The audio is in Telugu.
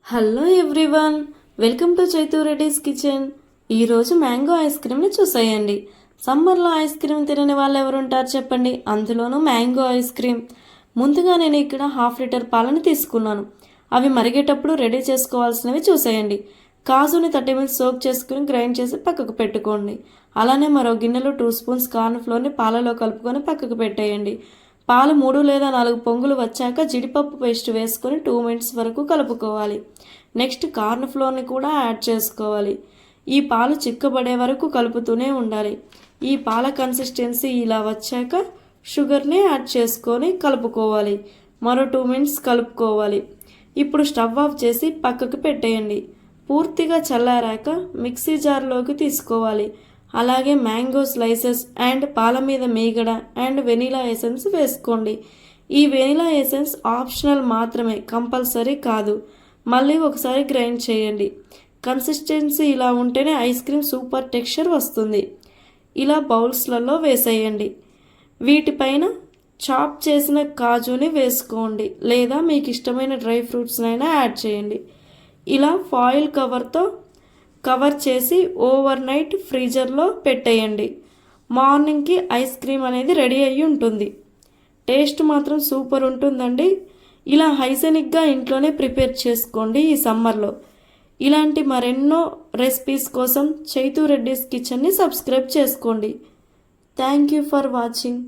Hello everyone, welcome to Chaitu Reddy's kitchen. ఈరోజు మ్యాంగో ఐస్ క్రీమ్ని చూసేయండి. సమ్మర్లో ఐస్ క్రీమ్ తినని వాళ్ళు ఎవరు ఉంటారు చెప్పండి, అందులోనూ మ్యాంగో ఐస్ క్రీమ్. ముందుగా నేను ఇక్కడ 1/2 లీటర్ పాలను తీసుకున్నాను. అవి మరిగేటప్పుడు రెడీ చేసుకోవాల్సినవి చూసేయండి. కాజుని 30 మినిట్స్ సోక్ చేసుకుని గ్రైండ్ చేసి పక్కకు పెట్టుకోండి. అలానే మరో గిన్నెలో 2 స్పూన్స్ కార్న్ ఫ్లోర్ని పాలలో కలుపుకొని పక్కకు పెట్టేయండి. పాలు 3 లేదా 4 పొంగులు వచ్చాక జీడిపప్పు పేస్ట్ వేసుకొని 2 మినిట్స్ వరకు కలుపుకోవాలి. నెక్స్ట్ కార్న్ ఫ్లోర్ని కూడా యాడ్ చేసుకోవాలి. ఈ పాలు చిక్కబడే వరకు కలుపుతూనే ఉండాలి. ఈ పాల కన్సిస్టెన్సీ ఇలా వచ్చాక షుగర్ని యాడ్ చేసుకొని కలుపుకోవాలి. మరో 2 మినిట్స్ కలుపుకోవాలి. ఇప్పుడు స్టవ్ ఆఫ్ చేసి పక్కకు పెట్టేయండి. పూర్తిగా చల్లారాక మిక్సీ జార్లోకి తీసుకోవాలి. అలాగే మ్యాంగో స్లైసెస్ అండ్ పాల మీద మీగడ అండ్ వెనిలా ఎసెన్స్ వేసుకోండి. ఈ వెనిలా ఎసెన్స్ ఆప్షనల్ మాత్రమే, కంపల్సరీ కాదు. మళ్ళీ ఒకసారి గ్రైండ్ చేయండి. కన్సిస్టెన్సీ ఇలా ఉంటేనే ఐస్ క్రీమ్ సూపర్ టెక్స్చర్ వస్తుంది. ఇలా బౌల్స్లలో వేసేయండి. వీటిపైన చాప్ చేసిన కాజుని వేసుకోండి, లేదా మీకు ఇష్టమైన డ్రై ఫ్రూట్స్నైనా యాడ్ చేయండి. ఇలా ఫాయిల్ కవర్తో కవర్ చేసి ఓవర్ నైట్ ఫ్రీజర్లో పెట్టేయండి. మార్నింగ్కి ఐస్ క్రీమ్ అనేది రెడీ అయ్యి ఉంటుంది. టేస్ట్ మాత్రం సూపర్ ఉంటుందండి. ఇలా హైజెనిక్గా ఇంట్లోనే ప్రిపేర్ చేసుకోండి ఈ సమ్మర్లో. ఇలాంటి మరెన్నో రెసిపీస్ కోసం చైతూ రెడ్డిస్ కిచెన్ని సబ్స్క్రైబ్ చేసుకోండి. Thank you for watching.